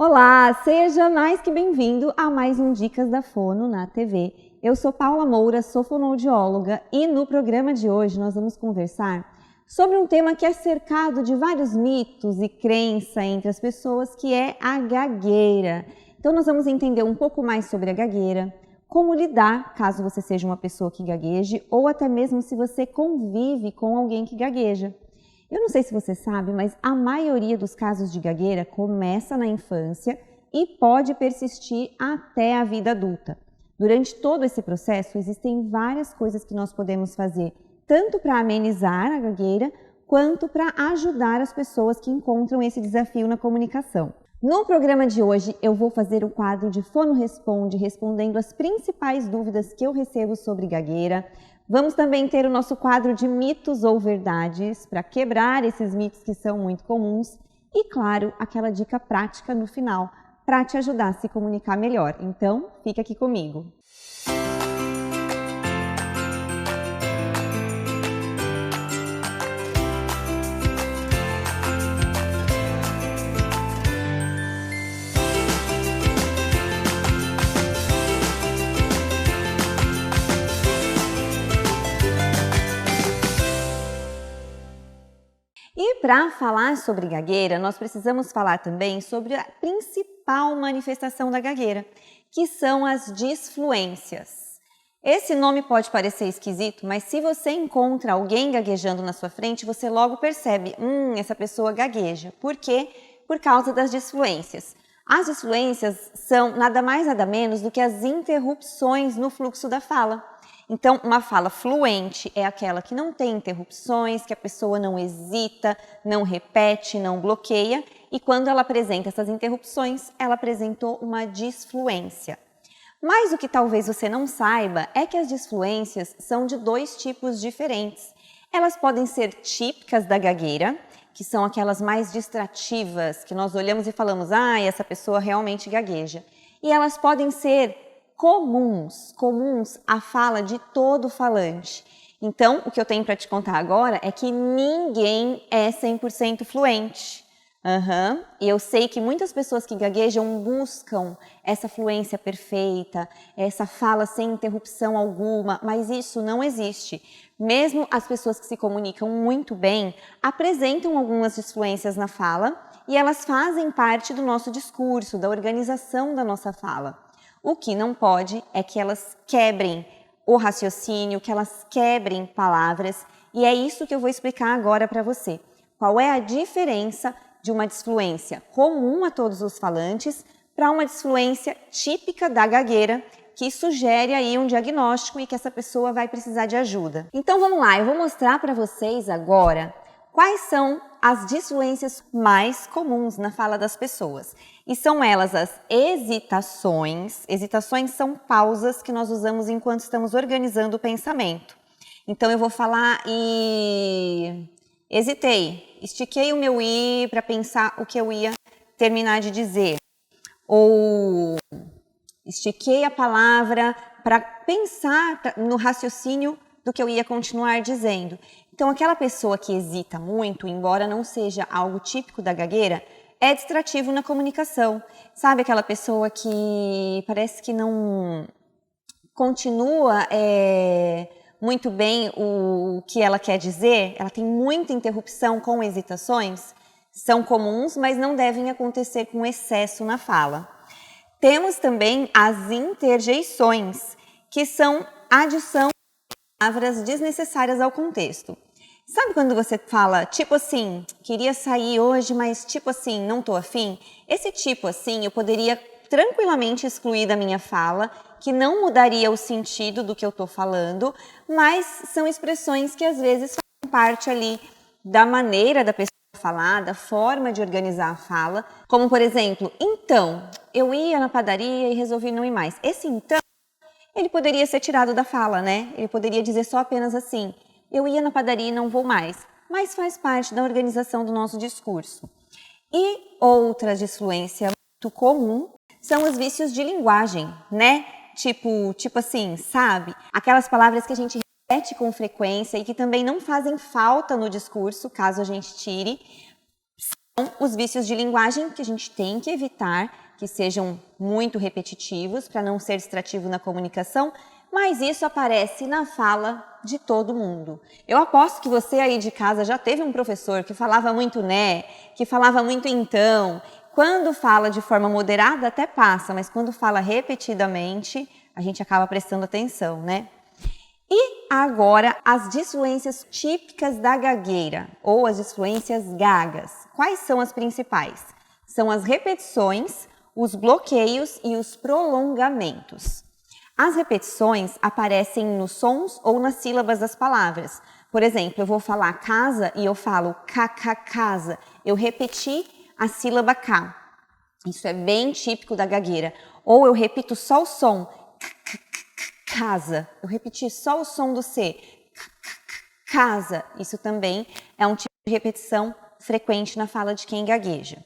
Olá, seja mais que bem-vindo a mais um Dicas da Fono na TV. Eu sou Paula Moura, sou fonoaudióloga e no programa de hoje nós vamos conversar sobre um tema que é cercado de vários mitos e crença entre as pessoas, que é a gagueira. Então nós vamos entender um pouco mais sobre a gagueira, como lidar caso você seja uma pessoa que gagueje ou até mesmo se você convive com alguém que gagueja. Eu não sei se você sabe, mas a maioria dos casos de gagueira começa na infância e pode persistir até a vida adulta. Durante todo esse processo, existem várias coisas que nós podemos fazer, tanto para amenizar a gagueira, quanto para ajudar as pessoas que encontram esse desafio na comunicação. No programa de hoje, eu vou fazer o quadro de Fono Responde, respondendo as principais dúvidas que eu recebo sobre gagueira. Vamos também ter o nosso quadro de mitos ou verdades, para quebrar esses mitos que são muito comuns. E, claro, aquela dica prática no final, para te ajudar a se comunicar melhor. Então, fica aqui comigo. E para falar sobre gagueira, nós precisamos falar também sobre a principal manifestação da gagueira, que são as disfluências. Esse nome pode parecer esquisito, mas se você encontra alguém gaguejando na sua frente, você logo percebe, essa pessoa gagueja. Por quê? Por causa das disfluências. As disfluências são nada mais nada menos do que as interrupções no fluxo da fala. Então, uma fala fluente é aquela que não tem interrupções, que a pessoa não hesita, não repete, não bloqueia. E quando ela apresenta essas interrupções, ela apresentou uma disfluência. Mas o que talvez você não saiba é que as disfluências são de dois tipos diferentes. Elas podem ser típicas da gagueira, que são aquelas mais distrativas, que nós olhamos e falamos, essa pessoa realmente gagueja. E elas podem ser comuns à fala de todo falante. Então, o que eu tenho para te contar agora é que ninguém é 100% fluente. E eu sei que muitas pessoas que gaguejam buscam essa fluência perfeita, essa fala sem interrupção alguma, mas isso não existe. Mesmo as pessoas que se comunicam muito bem apresentam algumas disfluências na fala e elas fazem parte do nosso discurso, da organização da nossa fala. O que não pode é que elas quebrem o raciocínio, que elas quebrem palavras, e é isso que eu vou explicar agora para você. Qual é a diferença de uma disfluência comum a todos os falantes para uma disfluência típica da gagueira, que sugere aí um diagnóstico e que essa pessoa vai precisar de ajuda. Então vamos lá, eu vou mostrar para vocês agora quais são as disfluências mais comuns na fala das pessoas. E são elas as hesitações. Hesitações são pausas que nós usamos enquanto estamos organizando o pensamento. Então eu vou falar e hesitei, estiquei o meu i para pensar o que eu ia terminar de dizer. Ou estiquei a palavra para pensar no raciocínio do que eu ia continuar dizendo. Então, aquela pessoa que hesita muito, embora não seja algo típico da gagueira, é distrativo na comunicação. Sabe aquela pessoa que parece que não continua muito bem o que ela quer dizer? Ela tem muita interrupção com hesitações? São comuns, mas não devem acontecer com excesso na fala. Temos também as interjeições, que são adição de palavras desnecessárias ao contexto. Sabe quando você fala, tipo assim, queria sair hoje, mas tipo assim, não tô afim? Esse tipo assim eu poderia tranquilamente excluir da minha fala, que não mudaria o sentido do que eu tô falando, mas são expressões que às vezes fazem parte ali da maneira da pessoa falar, da forma de organizar a fala, como por exemplo, então, eu ia na padaria e resolvi não ir mais. Esse então, ele poderia ser tirado da fala, né? Ele poderia dizer só apenas assim, eu ia na padaria e não vou mais, mas faz parte da organização do nosso discurso. E outra disfluência muito comum são os vícios de linguagem, né? Tipo assim, sabe? Aquelas palavras que a gente repete com frequência e que também não fazem falta no discurso, caso a gente tire, Então, os vícios de linguagem que a gente tem que evitar, que sejam muito repetitivos, para não ser distrativo na comunicação, mas isso aparece na fala de todo mundo. Eu aposto que você aí de casa já teve um professor que falava muito né, que falava muito então. Quando fala de forma moderada até passa, mas quando fala repetidamente, a gente acaba prestando atenção, né? E agora, as disfluências típicas da gagueira, ou as disfluências gagas. Quais são as principais? São as repetições, os bloqueios e os prolongamentos. As repetições aparecem nos sons ou nas sílabas das palavras. Por exemplo, eu vou falar casa e eu falo casa. Eu repeti a sílaba K. Isso é bem típico da gagueira. Ou eu repito só o som, casa. Eu repeti só o som do C, casa. Isso também é um tipo de repetição frequente na fala de quem gagueja.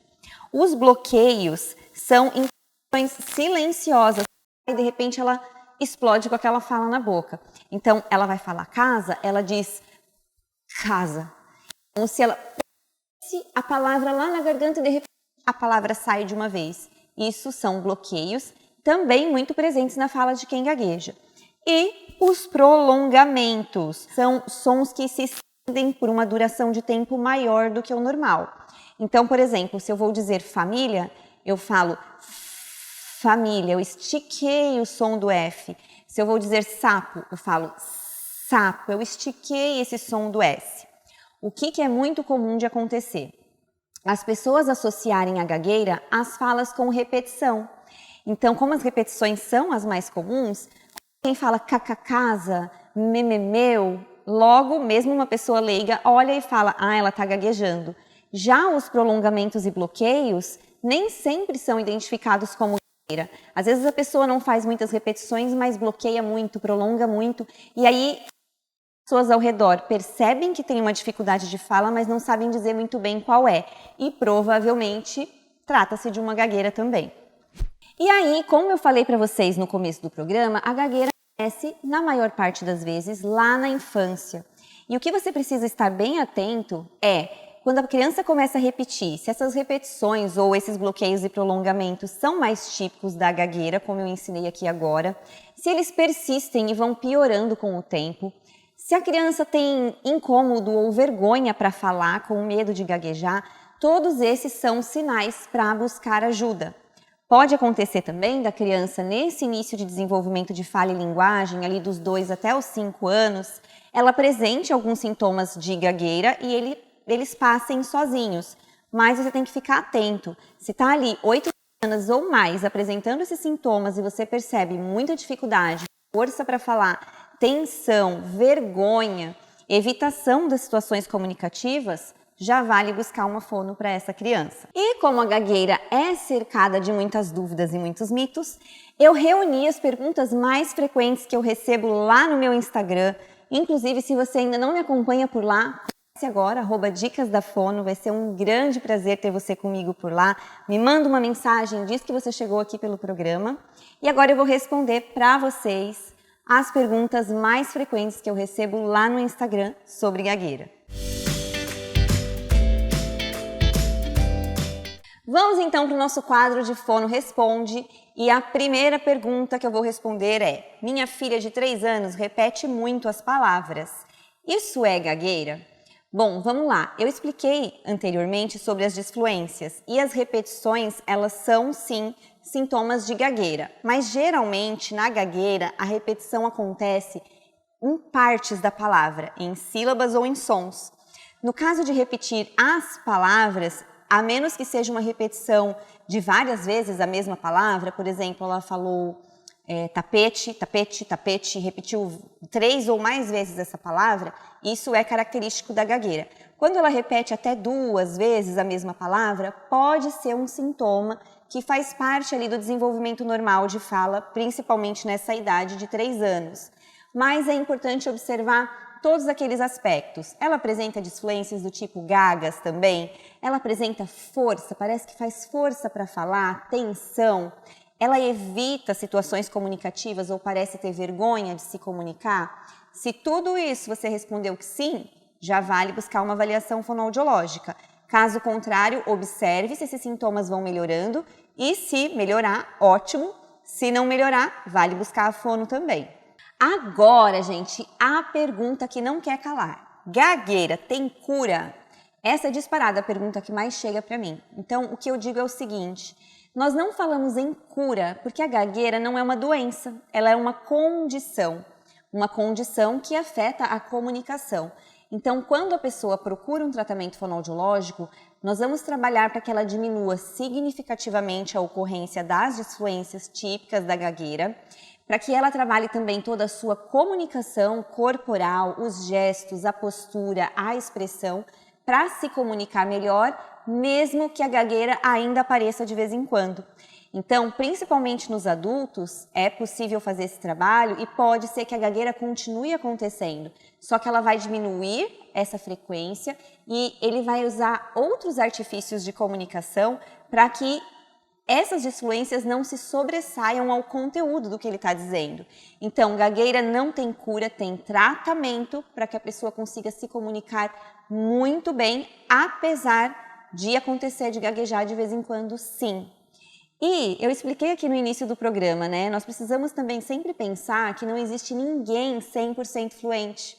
Os bloqueios são interrupções silenciosas. E de repente ela explode com aquela fala na boca. Então, ela vai falar casa, ela diz casa. Então, se ela a palavra lá na garganta e de repente a palavra sai de uma vez. Isso são bloqueios, também muito presentes na fala de quem gagueja. E os prolongamentos são sons que se estendem por uma duração de tempo maior do que o normal. Então, por exemplo, se eu vou dizer família, eu falo família, eu estiquei o som do F. Se eu vou dizer sapo, eu falo sapo, eu estiquei esse som do S. O que é muito comum de acontecer? As pessoas associarem a gagueira às falas com repetição. Então, como as repetições são as mais comuns, quem fala casa, mememeu, logo mesmo uma pessoa leiga olha e fala, ela está gaguejando. Já os prolongamentos e bloqueios nem sempre são identificados como gagueira. Às vezes a pessoa não faz muitas repetições, mas bloqueia muito, prolonga muito, e aí as pessoas ao redor percebem que tem uma dificuldade de fala, mas não sabem dizer muito bem qual é. E provavelmente trata-se de uma gagueira também. E aí, como eu falei para vocês no começo do programa, a gagueira acontece, na maior parte das vezes, lá na infância. E o que você precisa estar bem atento é, quando a criança começa a repetir, se essas repetições ou esses bloqueios e prolongamentos são mais típicos da gagueira, como eu ensinei aqui agora, se eles persistem e vão piorando com o tempo, se a criança tem incômodo ou vergonha para falar, com medo de gaguejar, todos esses são sinais para buscar ajuda. Pode acontecer também da criança, nesse início de desenvolvimento de fala e linguagem, ali dos 2 até os 5 anos, ela apresente alguns sintomas de gagueira e eles passem sozinhos. Mas você tem que ficar atento. Se está ali 8 semanas ou mais apresentando esses sintomas e você percebe muita dificuldade, força para falar, tensão, vergonha, evitação das situações comunicativas, já vale buscar uma fono para essa criança. E como a gagueira é cercada de muitas dúvidas e muitos mitos, eu reuni as perguntas mais frequentes que eu recebo lá no meu Instagram. Inclusive, se você ainda não me acompanha por lá, comece agora, @Dicas da Fono, vai ser um grande prazer ter você comigo por lá. Me manda uma mensagem, diz que você chegou aqui pelo programa. E agora eu vou responder para vocês as perguntas mais frequentes que eu recebo lá no Instagram sobre gagueira. Vamos então para o nosso quadro de Fono Responde e a primeira pergunta que eu vou responder é: minha filha de 3 anos repete muito as palavras. Isso é gagueira? Bom, vamos lá. Eu expliquei anteriormente sobre as disfluências e as repetições, elas são sim sintomas de gagueira, mas geralmente na gagueira a repetição acontece em partes da palavra, em sílabas ou em sons. No caso de repetir as palavras, a menos que seja uma repetição de várias vezes a mesma palavra, por exemplo, ela falou tapete, tapete, tapete, repetiu 3 ou mais vezes essa palavra, isso é característico da gagueira. Quando ela repete até 2 vezes a mesma palavra, pode ser um sintoma que faz parte ali do desenvolvimento normal de fala, principalmente nessa idade de 3 anos. Mas é importante observar todos aqueles aspectos. Ela apresenta disfluências do tipo gagas também, ela apresenta força, parece que faz força para falar, tensão, ela evita situações comunicativas ou parece ter vergonha de se comunicar. Se tudo isso você respondeu que sim, já vale buscar uma avaliação fonoaudiológica. Caso contrário, observe se esses sintomas vão melhorando e se melhorar, ótimo. Se não melhorar, vale buscar a fono também. Agora, gente, a pergunta que não quer calar. Gagueira tem cura? Essa é disparada a pergunta que mais chega para mim. Então, o que eu digo é o seguinte: nós não falamos em cura porque a gagueira não é uma doença, ela é uma condição que afeta a comunicação. Então, quando a pessoa procura um tratamento fonoaudiológico, nós vamos trabalhar para que ela diminua significativamente a ocorrência das disfluências típicas da gagueira, para que ela trabalhe também toda a sua comunicação corporal, os gestos, a postura, a expressão, para se comunicar melhor, mesmo que a gagueira ainda apareça de vez em quando. Então, principalmente nos adultos, é possível fazer esse trabalho e pode ser que a gagueira continue acontecendo, só que ela vai diminuir essa frequência e ele vai usar outros artifícios de comunicação para que essas disfluências não se sobressaiam ao conteúdo do que ele está dizendo. Então, gagueira não tem cura, tem tratamento para que a pessoa consiga se comunicar muito bem, apesar de acontecer de gaguejar de vez em quando, sim. E eu expliquei aqui no início do programa, né? Nós precisamos também sempre pensar que não existe ninguém 100% fluente.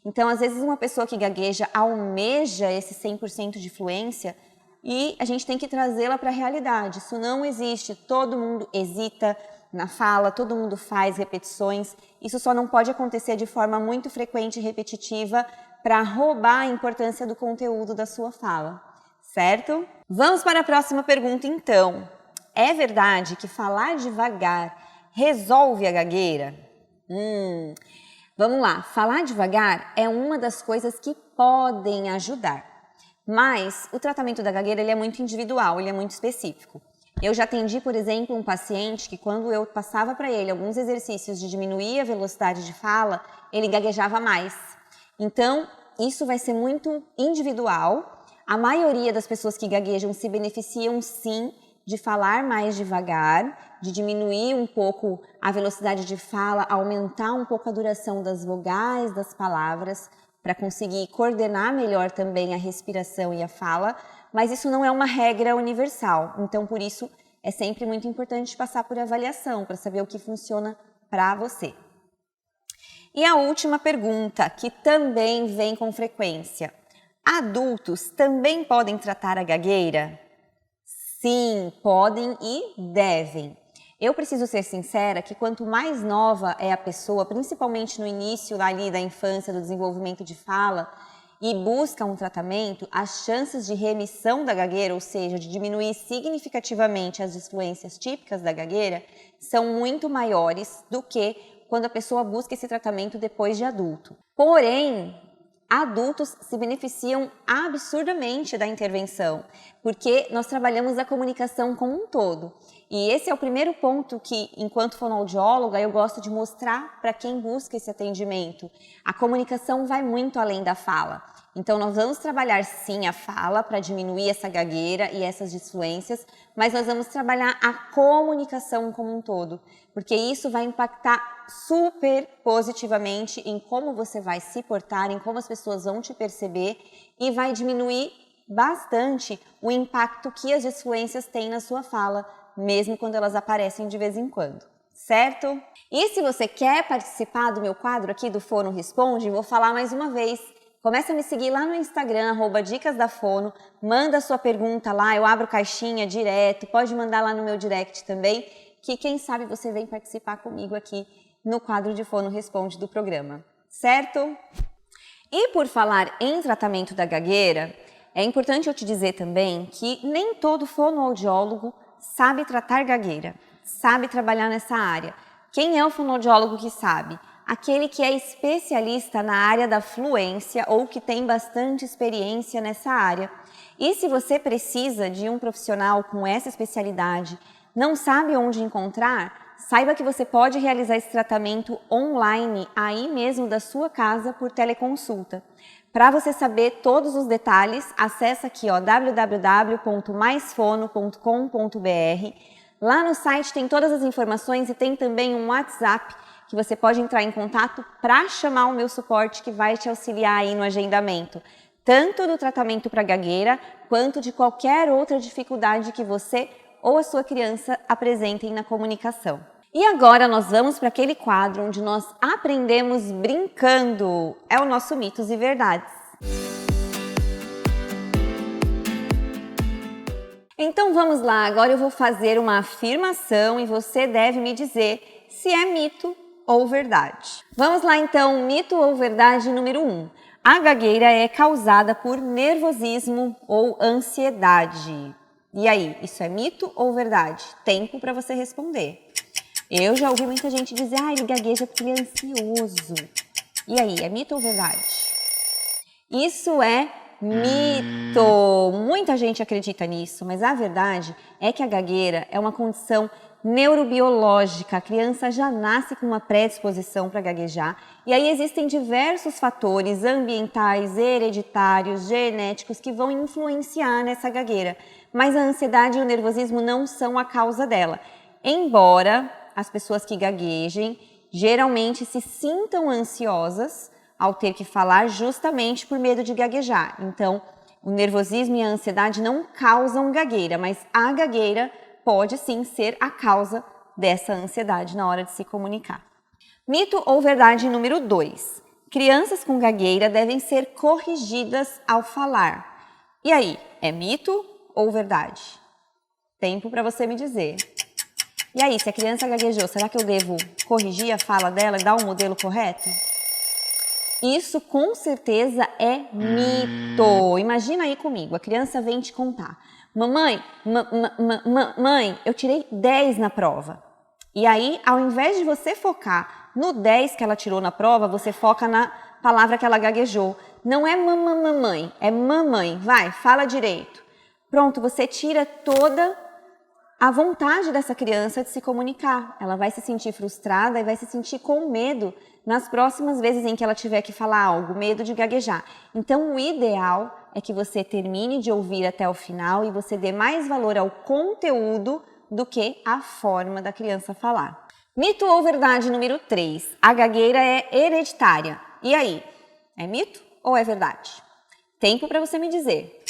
Então, às vezes, uma pessoa que gagueja almeja esse 100% de fluência e a gente tem que trazê-la para a realidade. Isso não existe. Todo mundo hesita na fala, todo mundo faz repetições. Isso só não pode acontecer de forma muito frequente e repetitiva para roubar a importância do conteúdo da sua fala, certo? Vamos para a próxima pergunta, então. É verdade que falar devagar resolve a gagueira? Vamos lá, falar devagar é uma das coisas que podem ajudar, mas o tratamento da gagueira ele é muito individual, ele é muito específico. Eu já atendi, por exemplo, um paciente que quando eu passava para ele alguns exercícios de diminuir a velocidade de fala, ele gaguejava mais. Então, isso vai ser muito individual. A maioria das pessoas que gaguejam se beneficiam sim de falar mais devagar, de diminuir um pouco a velocidade de fala, aumentar um pouco a duração das vogais das palavras, para conseguir coordenar melhor também a respiração e a fala, mas isso não é uma regra universal. Então, por isso, é sempre muito importante passar por avaliação, para saber o que funciona para você. E a última pergunta, que também vem com frequência. Adultos também podem tratar a gagueira? Sim, podem e devem. Eu preciso ser sincera que quanto mais nova é a pessoa, principalmente no início ali da infância, do desenvolvimento de fala, e busca um tratamento, as chances de remissão da gagueira, ou seja, de diminuir significativamente as disfluências típicas da gagueira, são muito maiores do que quando a pessoa busca esse tratamento depois de adulto. Porém, adultos se beneficiam absurdamente da intervenção, porque nós trabalhamos a comunicação como um todo. E esse é o primeiro ponto que, enquanto fonoaudióloga, eu gosto de mostrar para quem busca esse atendimento. A comunicação vai muito além da fala. Então, nós vamos trabalhar sim a fala para diminuir essa gagueira e essas disfluências, mas nós vamos trabalhar a comunicação como um todo, porque isso vai impactar super positivamente em como você vai se portar, em como as pessoas vão te perceber e vai diminuir bastante o impacto que as disfluências têm na sua fala, mesmo quando elas aparecem de vez em quando, certo? E se você quer participar do meu quadro aqui do Fono Responde, vou falar mais uma vez. Começa a me seguir lá no Instagram, @dicasdafono, manda sua pergunta lá, eu abro caixinha direto, pode mandar lá no meu direct também, que quem sabe você vem participar comigo aqui no quadro de Fono Responde do programa, certo? E por falar em tratamento da gagueira, é importante eu te dizer também que nem todo fonoaudiólogo sabe tratar gagueira, sabe trabalhar nessa área. Quem é o fonoaudiólogo que sabe? Aquele que é especialista na área da fluência ou que tem bastante experiência nessa área. E se você precisa de um profissional com essa especialidade, não sabe onde encontrar, saiba que você pode realizar esse tratamento online aí mesmo da sua casa por teleconsulta. Para você saber todos os detalhes, acessa aqui www.maisfono.com.br. Lá no site tem todas as informações e tem também um WhatsApp que você pode entrar em contato para chamar o meu suporte que vai te auxiliar aí no agendamento. tanto do tratamento para gagueira, quanto de qualquer outra dificuldade que você ou a sua criança apresentem na comunicação. E agora nós vamos para aquele quadro onde nós aprendemos brincando. É o nosso Mitos e Verdades. Então vamos lá, agora eu vou fazer uma afirmação e você deve me dizer se é mito ou verdade. Vamos lá então, mito ou verdade número 1. A gagueira é causada por nervosismo ou ansiedade. E aí, isso é mito ou verdade? Tempo para você responder. Eu já ouvi muita gente dizer, ele gagueja porque ele é ansioso. E aí, é mito ou verdade? Isso é mito! Muita gente acredita nisso, mas a verdade é que a gagueira é uma condição neurobiológica. A criança já nasce com uma predisposição para gaguejar e aí existem diversos fatores ambientais, hereditários, genéticos que vão influenciar nessa gagueira. Mas a ansiedade e o nervosismo não são a causa dela. Embora as pessoas que gaguejem geralmente se sintam ansiosas ao ter que falar justamente por medo de gaguejar. Então, o nervosismo e a ansiedade não causam gagueira, mas a gagueira pode sim ser a causa dessa ansiedade na hora de se comunicar. Mito ou verdade número 2. Crianças com gagueira devem ser corrigidas ao falar. E aí, é mito ou verdade? Tempo para você me dizer. E aí, se a criança gaguejou, será que eu devo corrigir a fala dela e dar o modelo correto? Isso com certeza é mito. Imagina aí comigo, a criança vem te contar. Mamãe, mãe, eu tirei 10 na prova. E aí, ao invés de você focar no 10 que ela tirou na prova, você foca na palavra que ela gaguejou. Não é mamãe, é mamãe. Vai, fala direito. Pronto, você tira toda a vontade dessa criança de se comunicar. Ela vai se sentir frustrada e vai se sentir com medo nas próximas vezes em que ela tiver que falar algo, medo de gaguejar. Então, o ideal é que você termine de ouvir até o final e você dê mais valor ao conteúdo do que à forma da criança falar. Mito ou verdade número 3. A gagueira é hereditária. E aí, é mito ou é verdade? Tempo para você me dizer.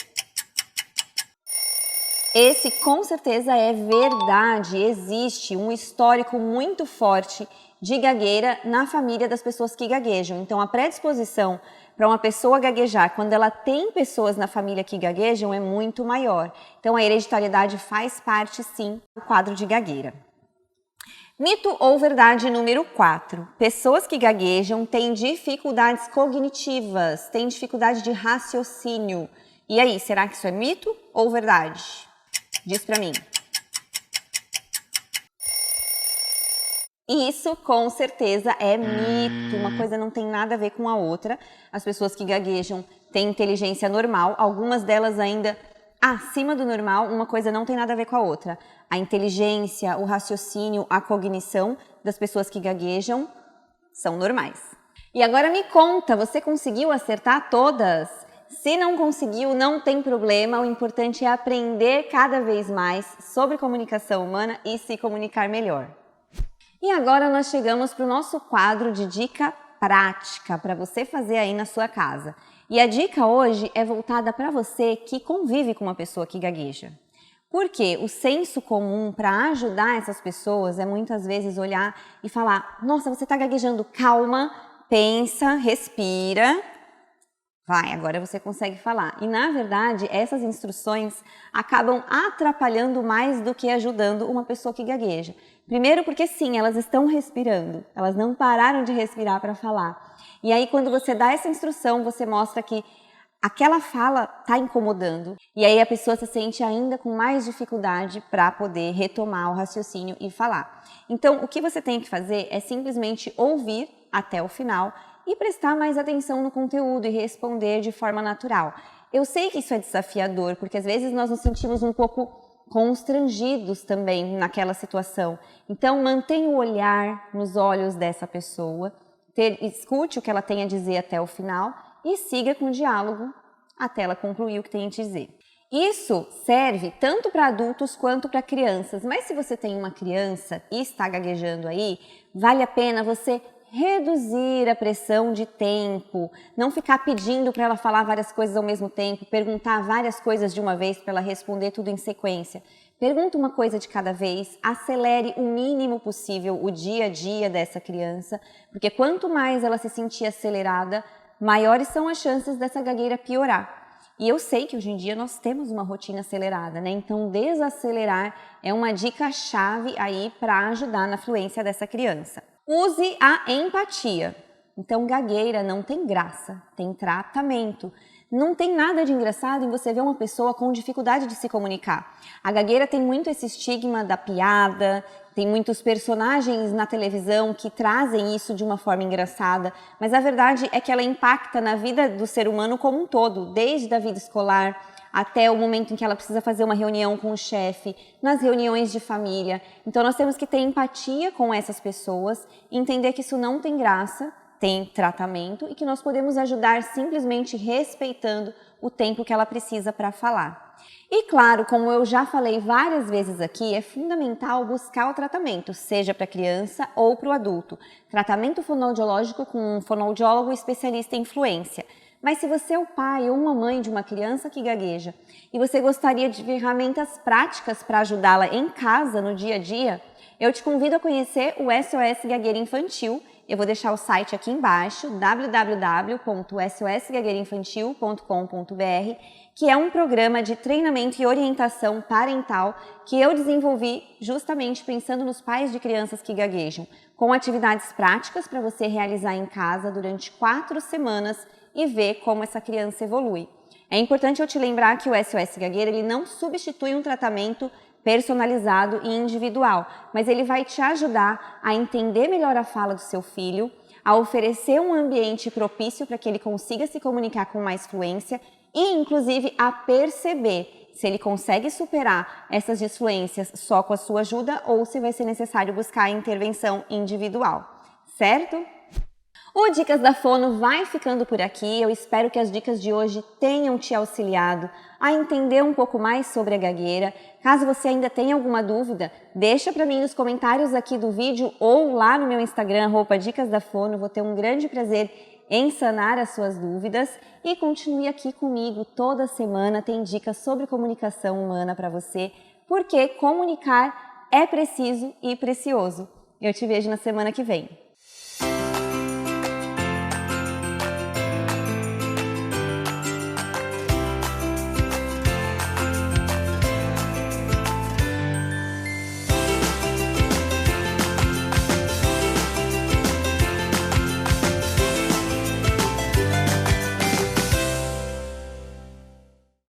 Esse com certeza é verdade, existe um histórico muito forte de gagueira na família das pessoas que gaguejam. Então, a predisposição para uma pessoa gaguejar quando ela tem pessoas na família que gaguejam é muito maior. Então, a hereditariedade faz parte, sim, do quadro de gagueira. Mito ou verdade número 4. Pessoas que gaguejam têm dificuldades cognitivas, têm dificuldade de raciocínio. E aí, será que isso é mito ou verdade? Diz pra mim. Isso com certeza é mito, uma coisa não tem nada a ver com a outra. As pessoas que gaguejam têm inteligência normal, algumas delas ainda acima do normal, uma coisa não tem nada a ver com a outra. A inteligência, o raciocínio, a cognição das pessoas que gaguejam são normais. E agora me conta, você conseguiu acertar todas? Se não conseguiu, não tem problema, o importante é aprender cada vez mais sobre comunicação humana e se comunicar melhor. E agora nós chegamos para o nosso quadro de dica prática para você fazer aí na sua casa. E a dica hoje é voltada para você que convive com uma pessoa que gagueja. Porque o senso comum para ajudar essas pessoas é muitas vezes olhar e falar: nossa, você está gaguejando, calma, pensa, respira. Vai, agora você consegue falar. E na verdade, essas instruções acabam atrapalhando mais do que ajudando uma pessoa que gagueja. Primeiro porque sim, elas estão respirando, elas não pararam de respirar para falar. E aí quando você dá essa instrução, você mostra que aquela fala está incomodando. E aí a pessoa se sente ainda com mais dificuldade para poder retomar o raciocínio e falar. Então, o que você tem que fazer é simplesmente ouvir até o final e prestar mais atenção no conteúdo e responder de forma natural. Eu sei que isso é desafiador, porque às vezes nós nos sentimos um pouco constrangidos também naquela situação. Então, mantenha o olhar nos olhos dessa pessoa, escute o que ela tem a dizer até o final e siga com o diálogo até ela concluir o que tem a dizer. Isso serve tanto para adultos quanto para crianças, mas se você tem uma criança e está gaguejando aí, vale a pena você reduzir a pressão de tempo, não ficar pedindo para ela falar várias coisas ao mesmo tempo, perguntar várias coisas de uma vez para ela responder tudo em sequência. Pergunta uma coisa de cada vez, acelere o mínimo possível o dia a dia dessa criança, porque quanto mais ela se sentir acelerada, maiores são as chances dessa gagueira piorar. E eu sei que hoje em dia nós temos uma rotina acelerada, né? Então, desacelerar é uma dica-chave aí para ajudar na fluência dessa criança. Use a empatia. Então, gagueira não tem graça, tem tratamento. Não tem nada de engraçado em você ver uma pessoa com dificuldade de se comunicar. A gagueira tem muito esse estigma da piada, tem muitos personagens na televisão que trazem isso de uma forma engraçada, mas a verdade é que ela impacta na vida do ser humano como um todo, desde a vida escolar até o momento em que ela precisa fazer uma reunião com o chefe, nas reuniões de família. Então nós temos que ter empatia com essas pessoas e entender que isso não tem graça, tem tratamento e que nós podemos ajudar simplesmente respeitando o tempo que ela precisa para falar. E claro, como eu já falei várias vezes aqui, é fundamental buscar o tratamento, seja para a criança ou para o adulto. Tratamento fonoaudiológico com um fonoaudiólogo especialista em fluência. Mas se você é o pai ou uma mãe de uma criança que gagueja e você gostaria de ferramentas práticas para ajudá-la em casa, no dia a dia, eu te convido a conhecer o SOS Gagueira Infantil. Eu vou deixar o site aqui embaixo, www.sosgagueirainfantil.com.br, que é um programa de treinamento e orientação parental que eu desenvolvi justamente pensando nos pais de crianças que gaguejam, com atividades práticas para você realizar em casa durante 4 semanas e ver como essa criança evolui. É importante eu te lembrar que o SOS Gagueira ele não substitui um tratamento personalizado e individual, mas ele vai te ajudar a entender melhor a fala do seu filho, a oferecer um ambiente propício para que ele consiga se comunicar com mais fluência e, inclusive, a perceber se ele consegue superar essas disfluências só com a sua ajuda ou se vai ser necessário buscar a intervenção individual, certo? O Dicas da Fono vai ficando por aqui. Eu espero que as dicas de hoje tenham te auxiliado a entender um pouco mais sobre a gagueira. Caso você ainda tenha alguma dúvida, deixa para mim nos comentários aqui do vídeo ou lá no meu Instagram, @Dicas da Fono. Vou ter um grande prazer em sanar as suas dúvidas e continue aqui comigo toda semana. Tem dicas sobre comunicação humana para você, porque comunicar é preciso e precioso. Eu te vejo na semana que vem.